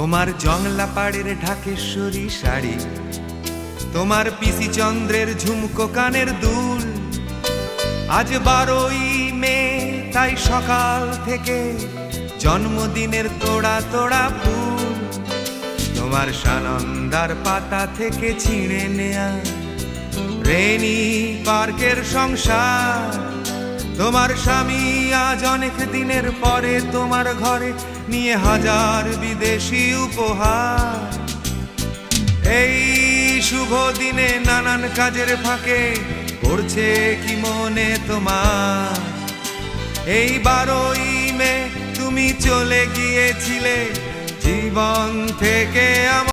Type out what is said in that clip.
তোমার জংলা পাড়ের ঢাকেশ্বরী শাড়ি, তোমার পিসি চন্দ্রের ঝুমকো কানের দুল। আজ 12ই মে, তাই সকাল থেকে জন্মদিনের তোড়া তোড়া ফুল। তোমার সানন্দার পাতা থেকে ছিঁড়ে নেয়া রেনি পার্কের সংসার। তোমার স্বামী আজ অনেক দিনের পরে তোমার ঘরে নিয়ে হাজার বিদেশি উপহার। এই শুভ দিনে নানান কাজের ফাঁকে পড়ছে কি মনে তোমার? এই 12ই মে তুমি চলে গিয়েছিলে জীবন থেকে আমার।